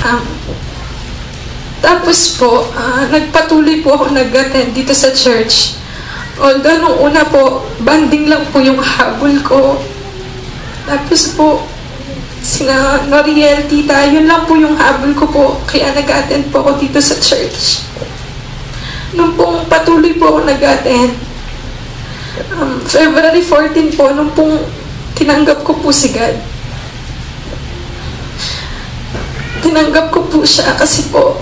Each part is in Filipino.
Um, Tapos po, nagpatuloy po ako nag-attend dito sa church. Although nung una po, banding lang po yung habol ko. Tapos po, sina Noriel, tita, yun lang po yung habol ko po. Kaya nag-attend po ako dito sa church. Nung pong patuloy po ako nag-attend, February 14 po, nung pong tinanggap ko po si God. Tinanggap ko po siya kasi po,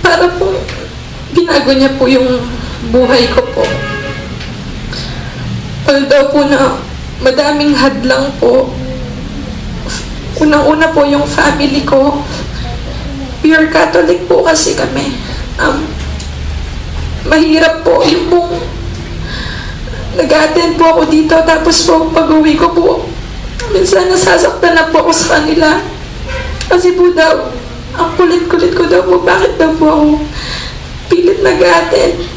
para po, binago niya po yung buhay ko po. Although po na madaming hadlang po, unang-una po yung family ko, pure Catholic po kasi kami. Mahirap po yung pong nag-attend po ako dito, tapos po pag-uwi ko po, minsan nasasaktan na po ako sa kanila. Kasi po daw, ang kulit-kulit ko daw po, bakit daw po ako pilit nag-attend.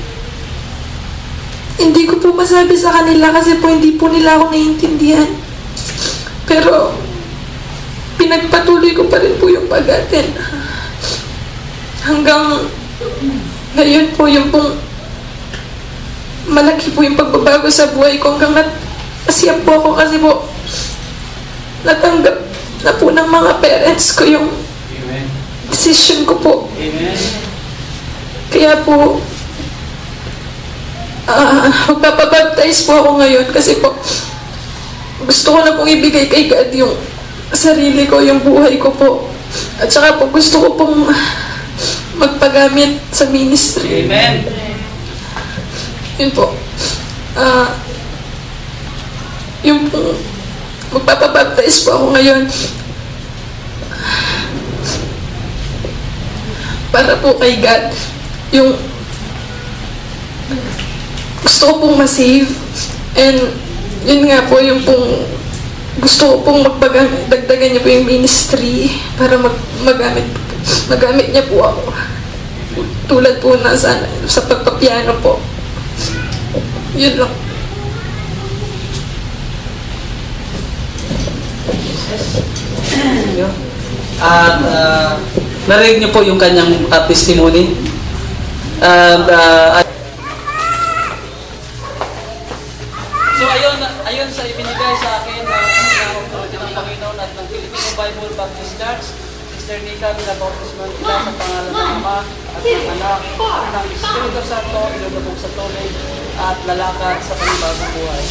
Hindi ko po masabi sa kanila kasi po hindi po nila ako naiintindihan. Pero, pinagpatuloy ko pa rin po yung pag-attend. Hanggang ngayon po yung pong malaki po yung pagbabago sa buhay ko, hanggang nasiyap po ako kasi po natanggap na po ng mga parents ko yung decision ko po. Amen. Kaya po magpapabaptize po ako ngayon kasi po gusto ko na pong ibigay kay God yung sarili ko, yung buhay ko po. At saka po gusto ko pong magpagamit sa ministry. Amen. Yun po. Yung pong magpapabaptize po ako ngayon para po kay God. Yung gusto ko pong ma-save, and yun nga po yung pong gusto ko pong dagdagan niya po yung ministry para magamit niya po ako. Tulad po na sa pagpapiano po. Yun lang. At narinig niyo po yung kanyang testimony. And so ayon sa ibinigay sa akin ng Panginoon at ng Filipino Bible Baptist Church, Sister Nika Binabautisman nila sa pangalan ng Ama at ng Anak at ng Espiritu Santo, ilulubog sa tubig at lalakad sa panibagong buhay.